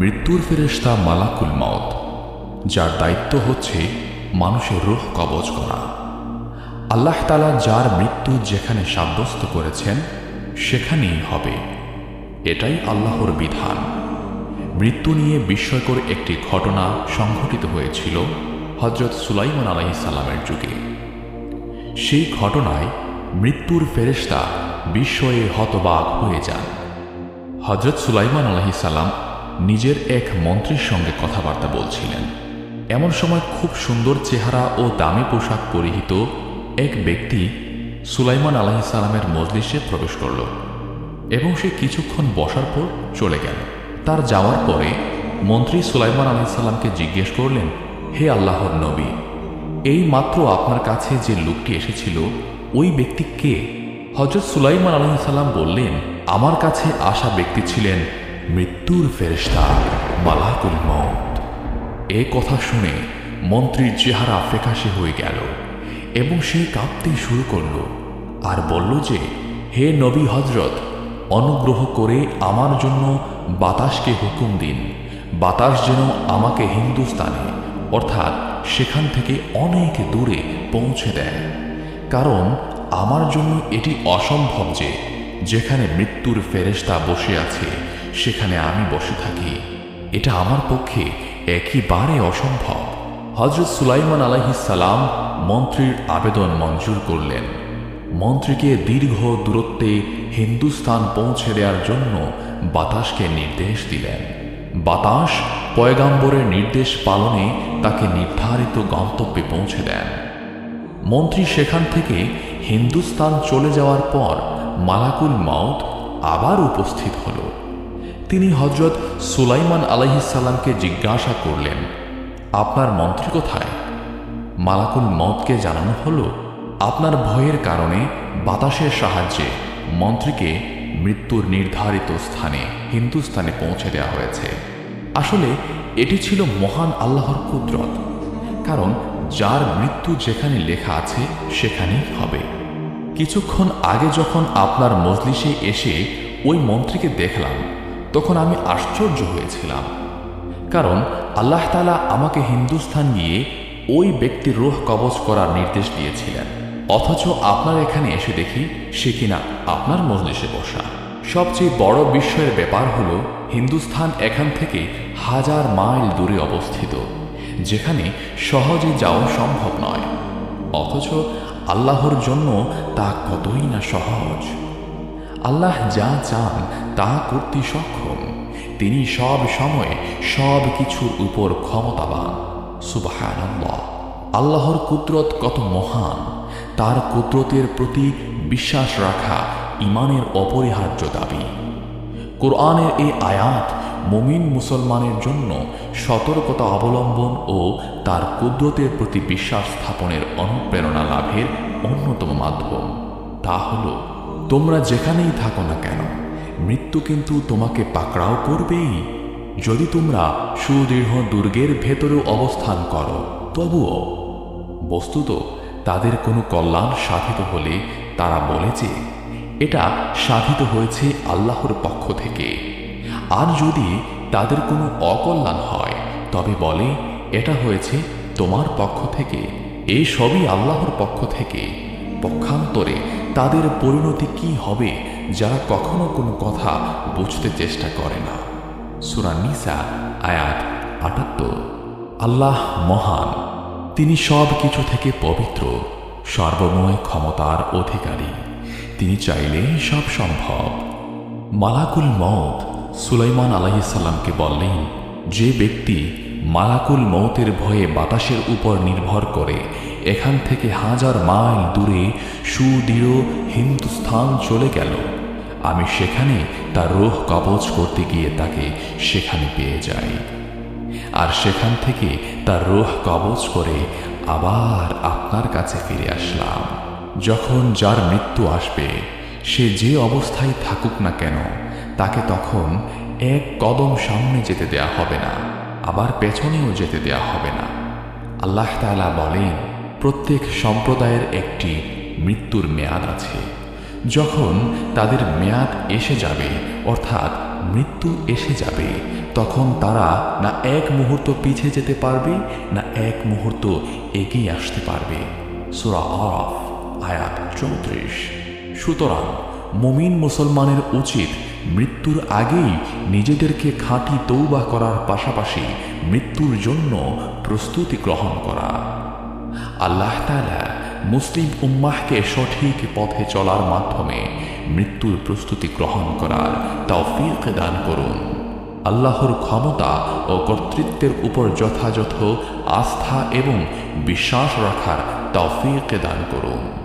মৃত্যুর ফেরেশতা মালাকুল মউত, যার দায়িত্ব হচ্ছে মানুষের রূহ কবজ করা। আল্লাহ তাআলা যার মৃত্যু যেখানে সাব্যস্ত করেছেন সেখানেই হবে, এটাই আল্লাহর বিধান। মৃত্যু নিয়ে বিস্ময়কর একটি ঘটনা সংঘটিত হয়েছিল হযরত সুলাইমান আলাইহিস সালামের যুগে। সেই ঘটনায় মৃত্যুর ফেরেশতা বিস্ময়ে হতবাক হয়ে যান। হযরত সুলাইমান আলাইহিস সালাম নিজের এক মন্ত্রীর সঙ্গে কথাবার্তা বলছিলেন। এমন সময় খুব সুন্দর চেহারা ও দামি পোশাক পরিহিত এক ব্যক্তি সুলাইমান আলাইহিস সালামের মজলিসে প্রবেশ করল এবং সে কিছুক্ষণ বসার পর চলে গেল। তার যাওয়ার পরে মন্ত্রী সুলাইমান আলাইহিস সালামকে জিজ্ঞেস করলেন, হে আল্লাহর নবী, এই মাত্র আপনার কাছে যে লোকটি এসেছিল ওই ব্যক্তি কে? হযরত সুলাইমান আলাইহিস সালাম বললেন, আমার কাছে আসা ব্যক্তি ছিলেন মৃত্যুর ফেরেশতা মালাকুল মউত। এ কথা শুনে মন্ত্রীর চেহারা ফ্যাকাশে হয়ে গেল এবং সে কাঁপতে শুরু করল আর বলল যে, হে নবী হযরত, অনুগ্রহ করে আমার জন্য বাতাসকে হুকুম দিন, বাতাস যেন আমাকে হিন্দুস্তানে অর্থাৎ সেখান থেকে অনেক দূরে পৌঁছে দেয়, কারণ আমার জন্য এটি অসম্ভব যে যেখানে মৃত্যুর ফেরেশতা বসে আছে সেখানে আমি বসে থাকি। এটা আমার পক্ষে একেবারে অসম্ভব। হযরত সুলাইমান আলাইহিস সালাম মন্ত্রীর আবেদন মঞ্জুর করলেন। মন্ত্রীকে দীর্ঘ দূরত্বে হিন্দুস্তান পৌঁছে দেওয়ার জন্য বাতাসকে নির্দেশ দিলেন। বাতাস পয়গাম্বরের নির্দেশ পালনে তাকে নির্ধারিত গন্তব্যে পৌঁছে দেন। মন্ত্রী সেখান থেকে হিন্দুস্তান চলে যাওয়ার পর মালাকুল মউত আবার উপস্থিত হল। তিনি হযরত সুলাইমান আলাইহিস সালামকে জিজ্ঞাসা করলেন, আপনার মন্ত্রী কোথায়? মালাকুল মউতকে জানানো হলো, আপনার ভয়ের কারণে বাতাসের সাহায্যে মন্ত্রীকে মৃত্যুর নির্ধারিত স্থানে হিন্দুস্তানে পৌঁছে দেওয়া হয়েছে। আসলে এটি ছিল মহান আল্লাহর কুদরত, কারণ যার মৃত্যু যেখানে লেখা আছে সেখানেই হবে। কিছুক্ষণ আগে যখন আপনার মজলিসে এসে ওই মন্ত্রীকে দেখলাম তখন আমি আশ্চর্য হয়েছিলাম, কারণ আল্লাহ তাআলা আমাকে হিন্দুস্তান গিয়ে ওই ব্যক্তির রূহ কবজ করার নির্দেশ দিয়েছিলেন, অথচ আপনার এখানে এসে দেখি সে কিনা আপনার মজলিসে বসা। সবচেয়ে বড় বিস্ময়ের ব্যাপার হলো হিন্দুস্তান এখান থেকে 1000 মাইল দূরে অবস্থিত, যেখানে সহজে যাওয়া সম্ভব নয়, অথচ আল্লাহর জন্য তা কতই না সহজ। আল্লাহ যা চান তা করতে সক্ষম। তিনি সব সময় সব কিছুর উপর ক্ষমতাবান। সুবহানাল্লাহ। আল্লাহর কুদরত কত মহান, তার কুদরতের প্রতি বিশ্বাস রাখা ঈমানের অপরিহার্য দাবি। কোরআনের এই আয়াত মুমিন মুসলমানের জন্য সতর্কতা অবলম্বন ও তার কুদরতের প্রতি বিশ্বাস স্থাপনের অনুপ্রেরণা লাভের অন্যতম মাধ্যম। তা হল, তোমরা যেখানেই থাকো না কেন মৃত্যু কিন্তু তোমাকে পাকড়াও করবেই। যদি তোমরা সুদৃঢ় দুর্গের ভেতরেও অবস্থান করো তবুও। বস্তুত তাদের কোনো কল্যাণ সাধিত হলে তারা বলে যে এটা সাধিত হয়েছে আল্লাহর পক্ষ থেকে, আর যদি তাদের কোনো অকল্যাণ হয় তবে বলে এটা হয়েছে তোমার পক্ষ থেকে। এই সবই আল্লাহর পক্ষ থেকে। পক্ষান্তরে তাদের পরিণতি কি হবে যারা কখনো কোনো কথা বুঝতে চেষ্টা করে না। সূরা নিসা আয়াত ৭৮। আল্লাহ মহান, তিনি সব কিছু থেকে পবিত্র, সর্বময় ক্ষমতার অধিকারী। তিনি চাইলে সব সম্ভব। মালাকুল মউত সুলাইমান আলাইহিস সালামকে বললেন, যে ব্যক্তি মালাকুল মউতের ভয়ে বাতাসের উপর নির্ভর করে এখান থেকে 1000 মাইল দূরে সুদৃঢ় হিন্দুস্তান চলে গেল, আমি সেখানে তার রূহ কবজ করতে গিয়ে তাকে সেখানে পেয়ে যাই, আর সেখান থেকে তার রূহ কবজ করে আবার আপনার কাছে ফিরে আসলাম। যখন যার মৃত্যু আসবে সে যে অবস্থায় থাকুক না কেন তাকে তখন এক কদম সামনে যেতে দেয়া হবে না, আবার পেছনেও যেতে দেয়া হবে না। আল্লাহ তাআলা বলেন, প্রত্যেক সম্প্রদায়ের একটি মৃত্যুর মেয়াদ আছে। যখন তাদের মেয়াদ এসে যাবে, অর্থাৎ মৃত্যু এসে যাবে, তখন তারা না এক মুহূর্ত পিছিয়ে যেতে পারবে, না এক মুহূর্ত এগিয়ে আসতে পারবে। সূরা আরাফ আয়াত 34। সুতরাং মুমিন মুসলমানের উচিত মৃত্যুর আগেই নিজেদেরকে খাঁটি তওবা করার পাশাপাশি মৃত্যুর জন্য প্রস্তুতি গ্রহণ করা। আল্লাহ তাআলা মুসলিম উম্মাহকে সঠিক পথে চলার মাধ্যমে মৃত্যুর প্রস্তুতি গ্রহণ করার তৌফিক দান করুন। আল্লাহর ক্ষমতা ও কর্তৃত্বের উপর যথাযথ আস্থা এবং বিশ্বাস রাখার তৌফিক দান করুন।